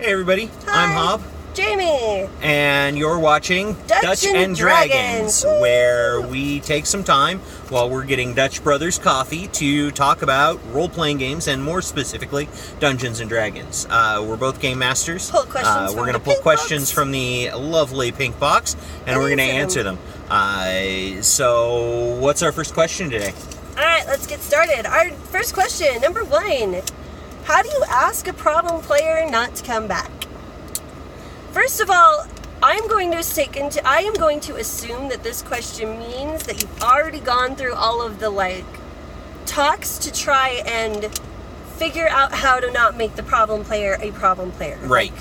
Hey everybody, Hi. I'm Hob. Jamie. And you're watching Dutch and Dragons. where we take some time while we're getting Dutch Brothers coffee to talk about role-playing games and more specifically Dungeons and Dragons. We're both game masters. Pull questions we're going to pull questions from the lovely pink box and we're going to answer them. So what's our first question today? Alright, let's get started. Our first question, number 1. How do you ask a problem player not to come back? First of all, I am going to assume that this question means that you've already gone through all of the talks to try and figure out how to not make the problem player a problem player. Right.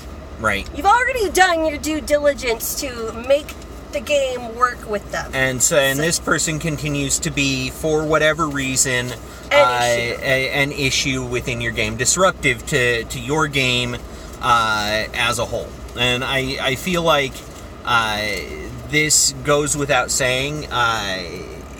You've already done your due diligence to make the game work with them. And this person continues to be, for whatever reason, an issue within your game, disruptive to your game as a whole. And I feel like this goes without saying.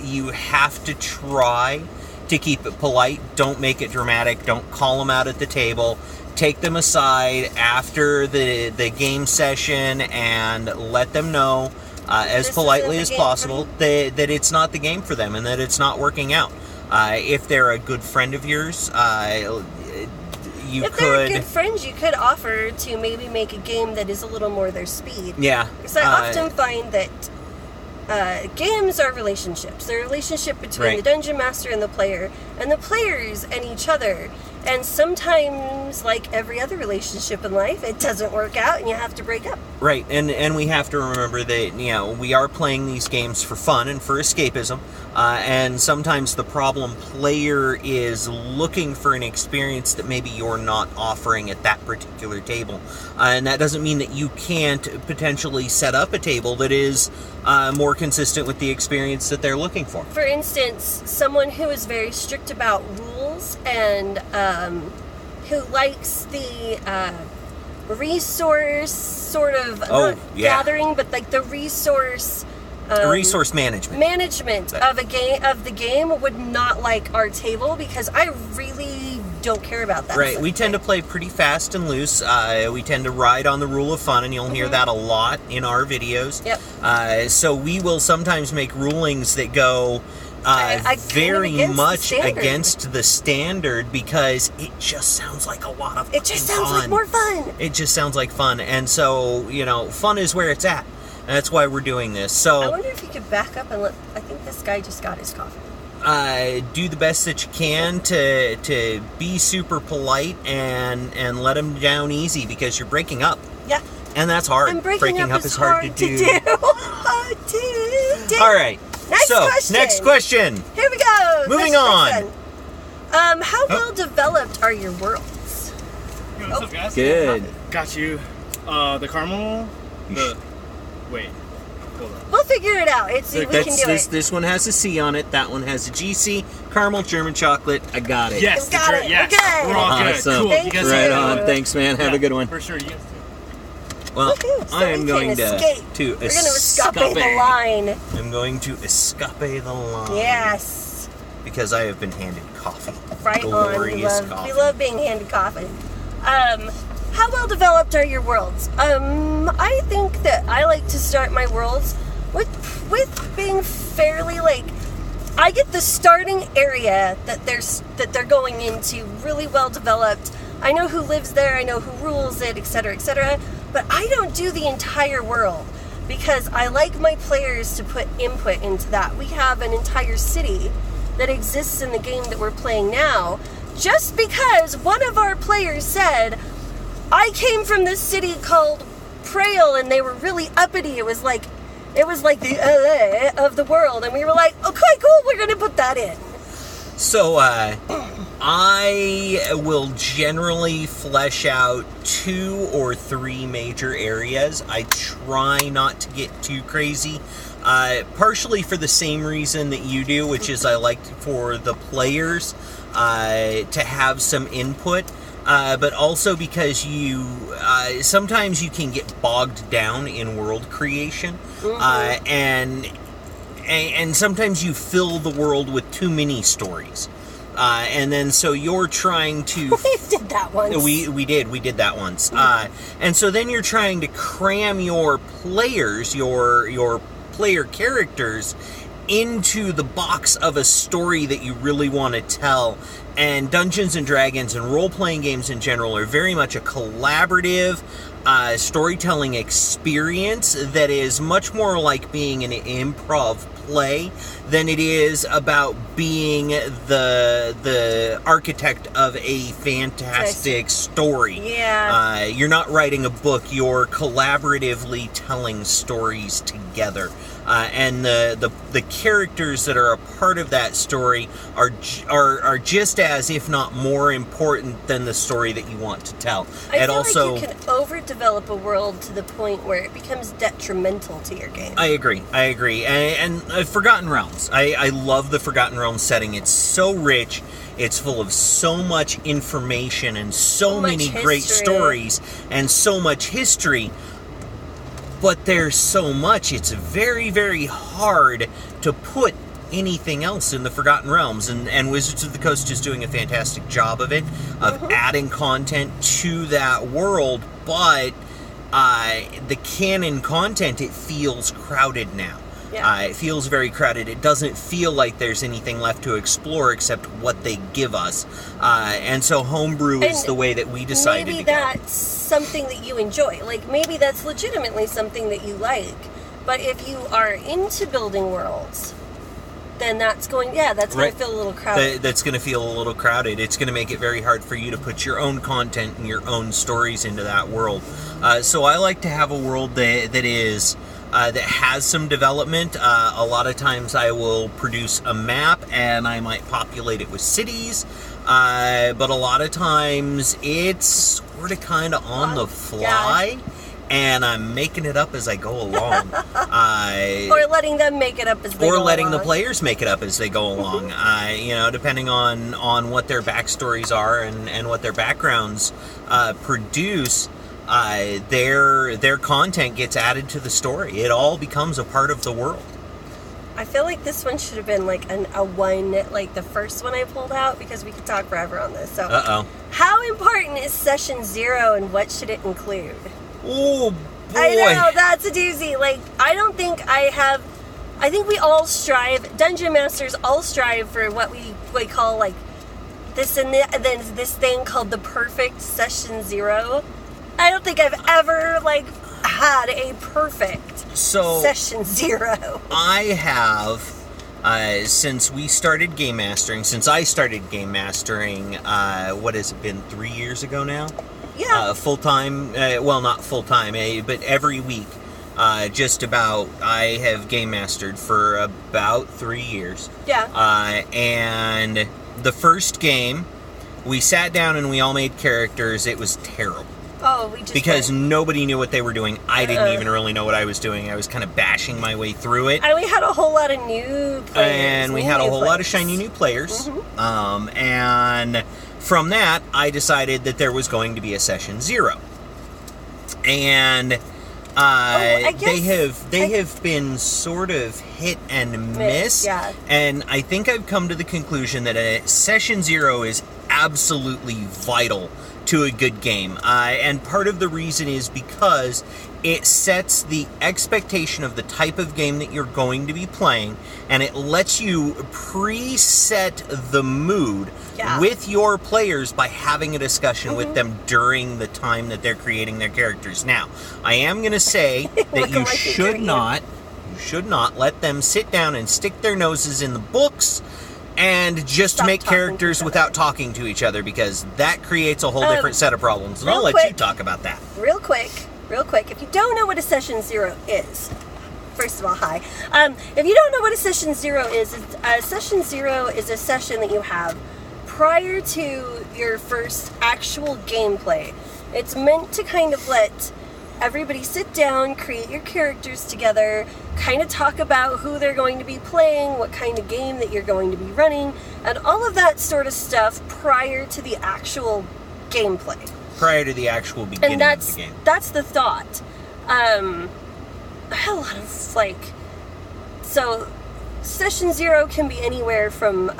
You have to try to keep it polite. Don't make it dramatic. Don't call them out at the table. Take them aside after the game session and let them know as politely as possible that it's not the game for them and that it's not working out. If they're a good friend of yours, if they're good friends, you could offer to maybe make a game that is a little more their speed. Yeah. Because I often find that games are relationships. They're a relationship between the dungeon master and the players and each other. And sometimes, like every other relationship in life, it doesn't work out and you have to break up. Right, and we have to remember that, we are playing these games for fun and for escapism, and sometimes the problem player is looking for an experience that maybe you're not offering at that particular table. And that doesn't mean that you can't potentially set up a table that is more consistent with the experience that they're looking for. For instance, someone who is very strict about rules and who likes the resource sort of gathering, but like the resource management of the game would not like our table, because I really don't care about that. Right, we tend to play pretty fast and loose. We tend to ride on the rule of fun, and you'll hear that a lot in our videos. Yep. So we will sometimes make rulings that go very much against the standard, because it just sounds like a lot of fun. It just sounds like more fun. It just sounds like fun. And so, fun is where it's at. And that's why we're doing this. So I wonder if you could back up and I think this guy just got his coffee. Do the best that you can to be super polite and let them down easy, because you're breaking up. Yeah. And that's hard. And breaking up is hard to do. All right. Next question. Here we go. Moving on. How well developed are your worlds? Yo, what's up, guys? Good. Got you. The caramel. Wait. Hold on. We'll figure it out. We can do it. This one has a C on it. That one has a GC. Caramel German chocolate. I got it. Yes. Got it. Yes. Okay. We're all good. Awesome. Cool. Thank You guys you. Right on. Thanks, man. Have a good one. For sure. You guys too. Well, Woohoo, so I am we going can to escape. to We're going to escape the line. I'm going to escape the line. Yes. Because I have been handed coffee. Right Glorious on. coffee. We love being handed coffee. How well developed are your worlds? I think that I like to start my worlds with being fairly I get the starting area that they're going into really well developed. I know who lives there, I know who rules it, etc., etc. But I don't do the entire world, because I like my players to put input into that. We have an entire city that exists in the game that we're playing now, just because one of our players said, I came from this city called Prail, and they were really uppity. It was like the LA of the world, and we were like, okay, cool, we're gonna put that in. So, I will generally flesh out 2 or 3 major areas. I try not to get too crazy, partially for the same reason that you do, which is I like for the players to have some input, but also because sometimes you can get bogged down in world creation, and sometimes you fill the world with too many stories. And then so you're trying to... We did that once. We did that once. And so then you're trying to cram your players, your player characters, into the box of a story that you really want to tell. And Dungeons and Dragons and role-playing games in general are very much a collaborative storytelling experience that is much more like being an improv play than it is about being the architect of a fantastic story. Yeah. You're not writing a book, you're collaboratively telling stories together. And the characters that are a part of that story are just as, if not more important than the story that you want to tell. I feel like you can overdevelop a world to the point where it becomes detrimental to your game. I agree. And Forgotten Realms. I love the Forgotten Realms setting. It's so rich. It's full of so much information and so many great stories and so much history. But there's so much, it's very, very hard to put anything else in the Forgotten Realms. And Wizards of the Coast is doing a fantastic job of it, of adding content to that world. But the canon content, it feels crowded now. Yeah. It feels very crowded. It doesn't feel like there's anything left to explore except what they give us. And so homebrew is the way that we decided to go. Maybe that's something that you enjoy. Like, maybe that's legitimately something that you like. But if you are into building worlds, then that's going to feel a little crowded. That's going to feel a little crowded. It's going to make it very hard for you to put your own content and your own stories into that world. So I like to have a world that is... that has some development. A lot of times I will produce a map and I might populate it with cities, but a lot of times it's sort of kind of on the fly, and I'm making it up as I go along. Or letting them make it up as they go along. Or letting the players make it up as they go along. Depending on what their backstories are and what their backgrounds produce. Their content gets added to the story. It all becomes a part of the world. I feel like this one should have been like a one, like the first one I pulled out, because we could talk forever on this. So, how important is Session 0 and what should it include? Oh, boy. I know, that's a doozy. Like, I think we all strive, Dungeon Masters all strive for what we call like this and then this thing called the perfect Session 0. I don't think I've ever had a perfect Session 0. I have, since I started game mastering, what has it been, 3 years ago now? Yeah. Full time, well, not full time, but every week, just about, I have game mastered for about 3 years. Yeah. And the first game, we sat down and we all made characters. It was terrible. Oh, because nobody knew what they were doing. I didn't even really know what I was doing. I was kind of bashing my way through it. And we had a whole lot of new players. And we had a whole lot of shiny new players. Mm-hmm. And from that, I decided that there was going to be a Session 0. And they have been sort of hit and miss. Yeah. And I think I've come to the conclusion that a Session 0 is absolutely vital to a good game. And part of the reason is because it sets the expectation of the type of game that you're going to be playing, and it lets you preset the mood with your players by having a discussion with them during the time that they're creating their characters. Now, I am going to say that you should not let them sit down and stick their noses in the books and just make characters without talking to each other, because that creates a whole different set of problems. And I'll let you talk about that. Real quick. If you don't know what a Session 0 is, first of all, hi. If you don't know what a Session 0 is, a Session 0 is a session that you have prior to your first actual gameplay. It's meant to kind of let everybody sit down, create your characters together, kind of talk about who they're going to be playing, what kind of game that you're going to be running, and all of that sort of stuff prior to the actual gameplay. Prior to the actual beginning of the game. That's the thought. I had a lot of, so Session 0 can be anywhere from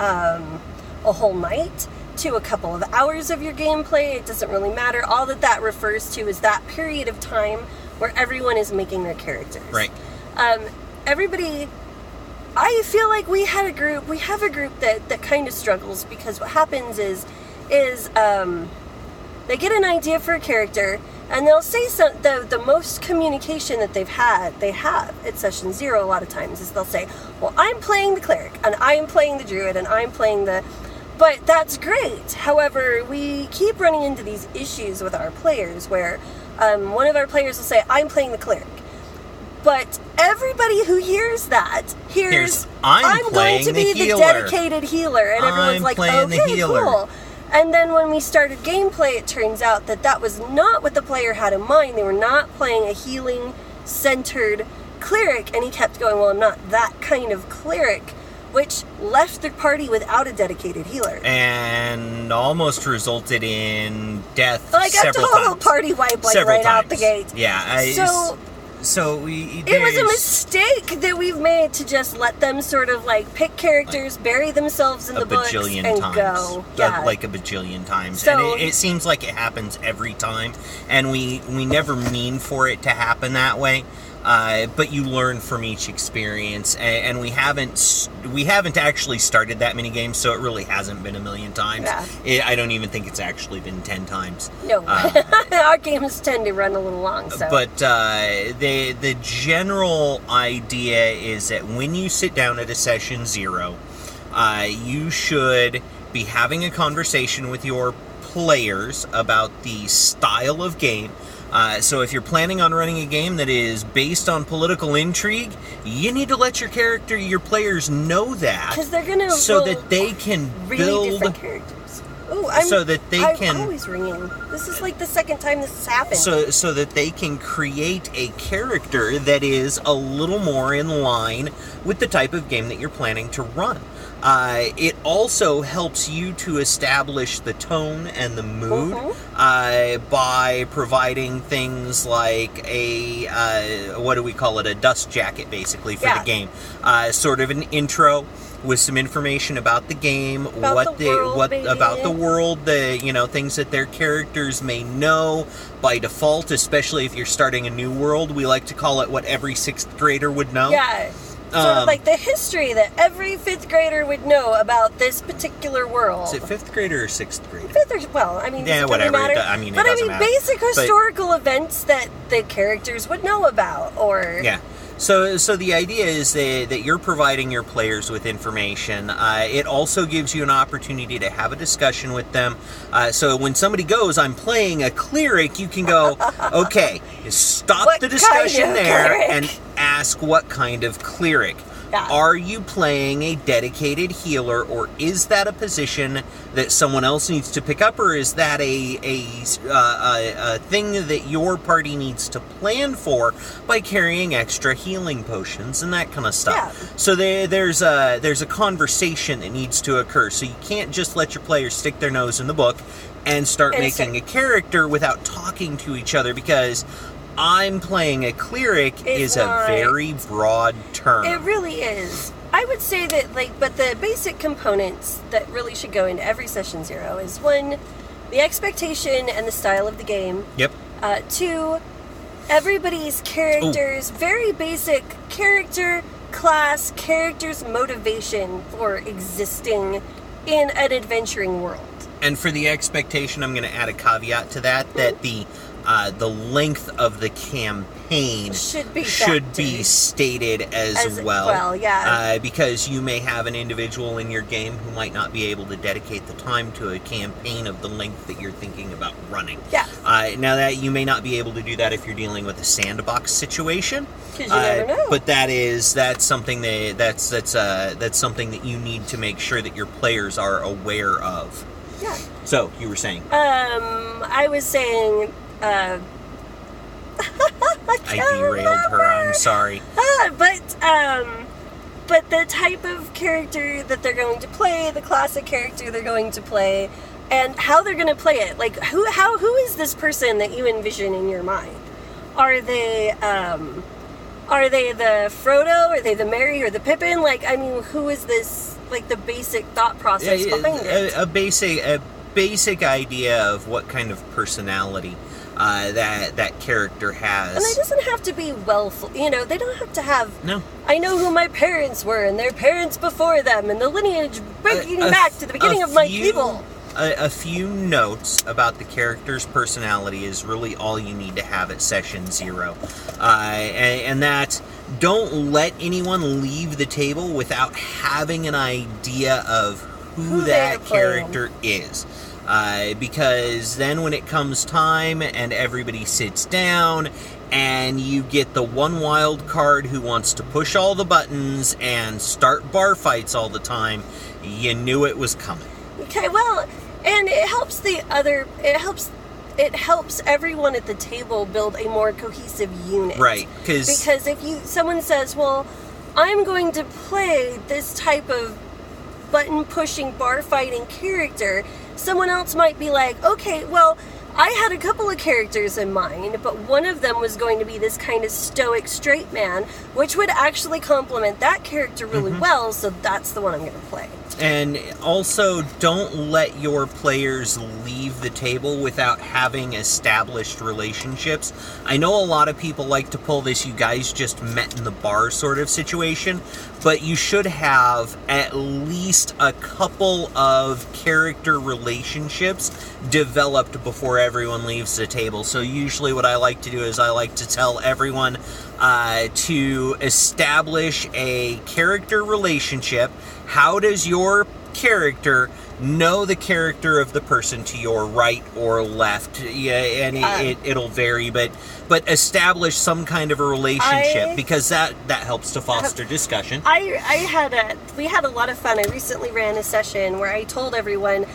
a whole night to a couple of hours of your gameplay. It doesn't really matter. All that refers to is that period of time where everyone is making their characters. Right. Everybody, I feel like we have a group that kind of struggles, because what happens is they get an idea for a character, and they'll say the most communication that they have at session 0 a lot of times is they'll say, well, I'm playing the cleric, and I'm playing the druid, and I'm playing the... But that's great. However, we keep running into these issues with our players where one of our players will say, I'm playing the cleric. But everybody who hears that hears, I'm going to be the dedicated healer. And everyone's like, okay, cool. And then when we started gameplay, it turns out that was not what the player had in mind. They were not playing a healing-centered cleric. And he kept going, well, I'm not that kind of cleric, which left the party without a dedicated healer. And almost resulted in death several times. Like a total party wipe, like right out the gate. Yeah. It was a mistake that we've made to just let them sort of like pick characters, bury themselves in the books, and go. Yeah. Like a bajillion times. So, and it seems like it happens every time. And we never mean for it to happen that way. But you learn from each experience, and we haven't actually started that many games, so it really hasn't been a million times. Yeah. I don't even think it's actually been 10 times. No, our games tend to run a little long. So. But the general idea is that when you sit down at a session 0, you should be having a conversation with your players about the style of game. So if you're planning on running a game that is based on political intrigue, you need to let your players know that. Because they're going to so that they can really build different characters. Ooh, I'm always ringing. This is like the second time this has happened. So that they can create a character that is a little more in line with the type of game that you're planning to run. It also helps you to establish the tone and the mood by providing things like what do we call it? A dust jacket, basically, for the game. Sort of an intro with some information about the game, about the world, the things that their characters may know by default, especially if you're starting a new world. We like to call it what every 6th grader would know. Yeah. Sort of like the history that every 5th grader would know about this particular world. Is it 5th grader or 6th grader? 5th or, well, I mean, yeah, whatever. Matter. It doesn't matter. Basic historical events that the characters would know about, or... Yeah. So the idea is that you're providing your players with information. It also gives you an opportunity to have a discussion with them. So when somebody goes, I'm playing a cleric, you can go, okay, stop the discussion there and ask what kind of cleric. Yeah. Are you playing a dedicated healer, or is that a position that someone else needs to pick up, or is that a thing that your party needs to plan for by carrying extra healing potions and that kind of stuff? Yeah. So there's a conversation that needs to occur. So you can't just let your players stick their nose in the book and start making a character without talking to each other, because I'm playing a cleric is a very broad term. It really is. I would say that, but the basic components that really should go into every session 0 is 1, the expectation and the style of the game. Yep. 2, everybody's characters, very basic character, class, character's motivation for existing in an adventuring world. And for the expectation, I'm going to add a caveat to that, that the length of the campaign should be stated as well. Yeah. Because you may have an individual in your game who might not be able to dedicate the time to a campaign of the length that you're thinking about running. Yeah. Now that you may not be able to do that if you're dealing with a sandbox situation. Because you never know. But that's something that's something that you need to make sure that your players are aware of. Yeah. So you were saying? I was saying. I derailed her. I'm sorry. But the type of character that they're going to play, the classic character they're going to play, and how they're going to play it. Like, who is this person that you envision in your mind? Are they Are they the Frodo? Are they the Merry or the Pippin? Like, I mean, who is this, like, the basic thought process behind it? A basic idea of what kind of personality that character has. And it doesn't have to be they don't have to have... No. I know who my parents were, and their parents before them, and the lineage breaking back to the beginning of my people. A few notes about the character's personality is really all you need to have at session 0. And that, don't let anyone leave the table without having an idea of who that character is. Because then when it comes time and everybody sits down and you get the one wild card who wants to push all the buttons and start bar fights all the time, you knew it was coming. Okay, well, and it helps everyone at the table build a more cohesive unit. Right, because if someone says, well, I'm going to play this type of button pushing bar fighting character, someone else might be like, okay, well, I had a couple of characters in mind, but one of them was going to be this kind of stoic straight man, which would actually complement that character really well, so that's the one I'm going to play. And also, don't let your players leave the table without having established relationships. I know a lot of people like to pull this you guys just met in the bar sort of situation, but you should have at least a couple of character relationships developed before everyone leaves the table. So usually what I like to do is I like to tell everyone to establish a character relationship. How does your character know the character of the person to your right or left? Yeah, and it'll vary, but establish some kind of a relationship, because that helps to foster discussion. We had a lot of fun. I recently ran a session where I told everyone,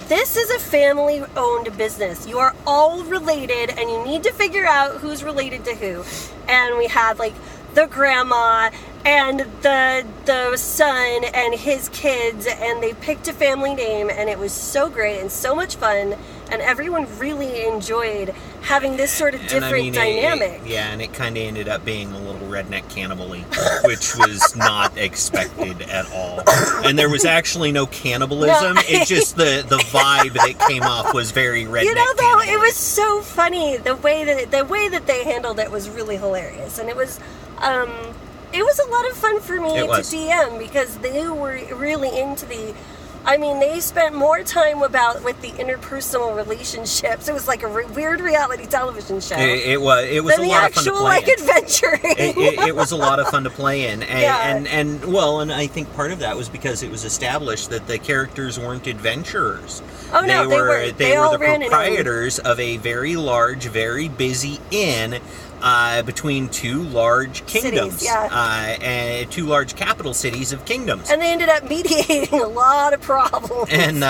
this is a family-owned business. You are all related, and you need to figure out who's related to who. And we had, like, the grandma and the son and his kids, and they picked a family name, and it was so great and so much fun, and everyone really enjoyed having this sort of different dynamic. And it kind of ended up being a little redneck cannibal-y, which was not expected at all. And there was actually no cannibalism. It just, the vibe that came off was very redneck. You know, though, it was so funny. The way that they handled it was really hilarious, and it was a lot of fun for me to DM, because they were really into they spent more time with the interpersonal relationships. It was like a weird reality television show. It was a lot of fun to play in. Adventuring. It was a lot of fun to play in, and I think part of that was because it was established that the characters weren't adventurers. Oh no, they were. They were the proprietors of a very large, very busy inn. Between two large kingdoms, cities, and two large capital cities of kingdoms, and they ended up mediating a lot of problems. And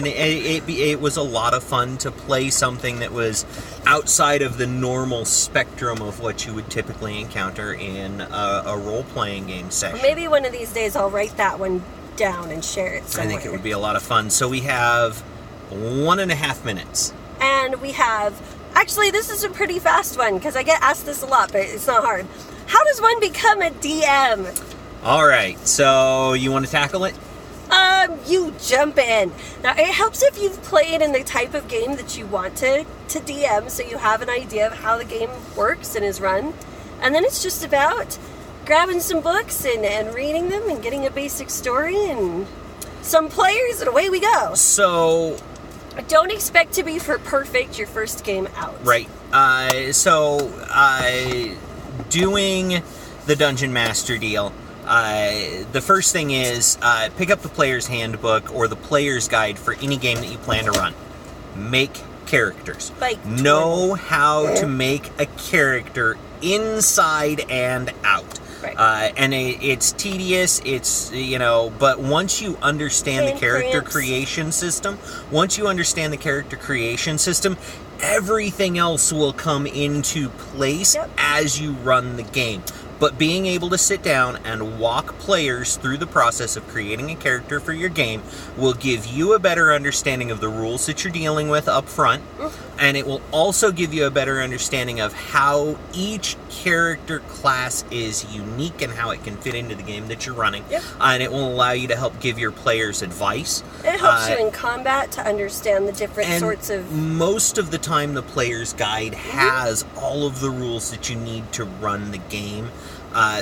it was a lot of fun to play something that was outside of the normal spectrum of what you would typically encounter in a role-playing game session. Maybe one of these days I'll write that one down and share it somewhere. I think it would be a lot of fun. So we have 1.5 minutes, and we have. Actually, this is a pretty fast one, because I get asked this a lot, but it's not hard. How does one become a DM? All right, so you want to tackle it? You jump in. Now, it helps if you've played in the type of game that you want to DM, so you have an idea of how the game works and is run. And then it's just about grabbing some books and reading them and getting a basic story and some players, and away we go. So... don't expect to be perfect your first game out. Right. Doing the Dungeon Master deal, the first thing is pick up the Player's Handbook or the Player's Guide for any game that you plan to run. Make characters. Know how to make a character inside and out. Right. And it's tedious, but once you understand the character creation system, everything else will come into place as you run the game. but being able to sit down and walk players through the process of creating a character for your game will give you a better understanding of the rules that you're dealing with up front, and it will also give you a better understanding of how each character class is unique and how it can fit into the game that you're running. And it will allow you to help give your players advice. It helps you in combat to understand the different sorts of... Most of the time, the player's guide has all of the rules that you need to run the game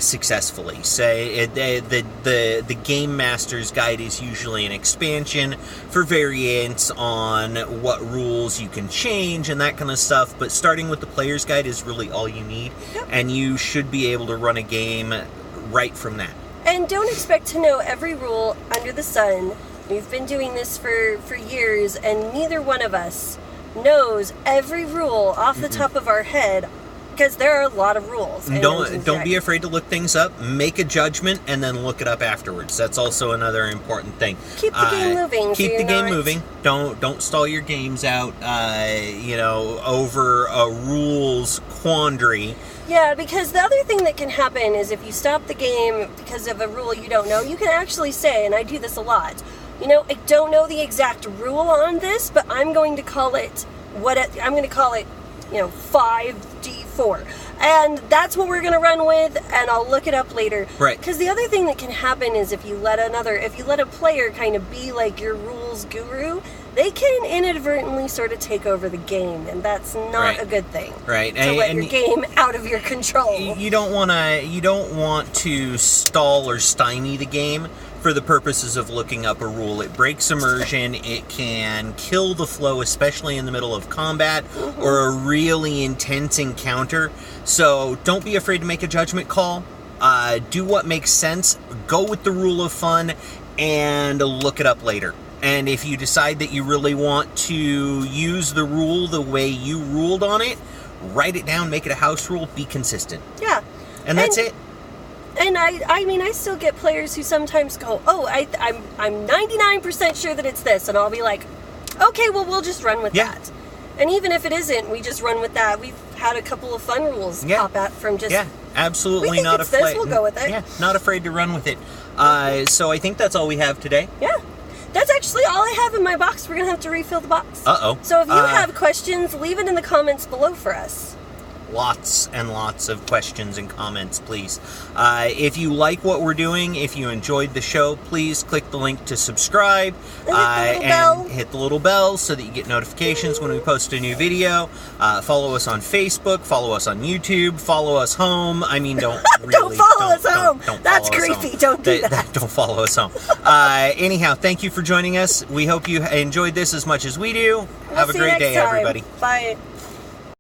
successfully. Say the Game Master's Guide is usually an expansion for variants on what rules you can change and that kind of stuff, but starting with the Player's Guide is really all you need, and you should be able to run a game right from that. And don't expect to know every rule under the sun. We've been doing this for years, and neither one of us knows every rule off the top of our head, because there are a lot of rules. Don't be afraid to look things up. Make a judgment and then look it up afterwards. That's also another important thing. Keep the game moving. Keep the game moving. Don't stall your games out. Over a rules quandary. Yeah, because the other thing that can happen is if you stop the game because of a rule you don't know, you can actually say, and I do this a lot, I don't know the exact rule on this, but I'm going to call it 5D4. And that's what we're going to run with, and I'll look it up later. Right. Because the other thing that can happen is if you let a player kind of be like your rules guru, they can inadvertently sort of take over the game, and that's not a good thing. Right. To let your game out of your control. You don't want to stall or stymie the game for the purposes of looking up a rule. It breaks immersion. It can kill the flow, especially in the middle of combat or a really intense encounter. So don't be afraid to make a judgment call. Do what makes sense. Go with the rule of fun and look it up later. And if you decide that you really want to use the rule the way you ruled on it, write it down, make it a house rule, be consistent. Yeah. And that's it. And I still get players who sometimes go, I'm 99% sure that it's this, and I'll be like, okay, well, we'll just run with that. And even if it isn't, we just run with that. We've had a couple of fun rules pop out from just... Yeah, absolutely we think not afraid. This, we'll go with it. Yeah, not afraid to run with it. So I think that's all we have today. Yeah. That's actually all I have in my box. We're going to have to refill the box. Uh-oh. So if you have questions, leave it in the comments below for us. Lots and lots of questions and comments, please. If you like what we're doing, if you enjoyed the show, please click the link to subscribe and hit the little bell so that you get notifications when we post a new video. Follow us on Facebook, follow us on YouTube, follow us home. I mean, don't follow us home. That's creepy. Don't do that. Don't follow us home. Anyhow, thank you for joining us. We hope you enjoyed this as much as we do. Have a great day, everybody. Bye.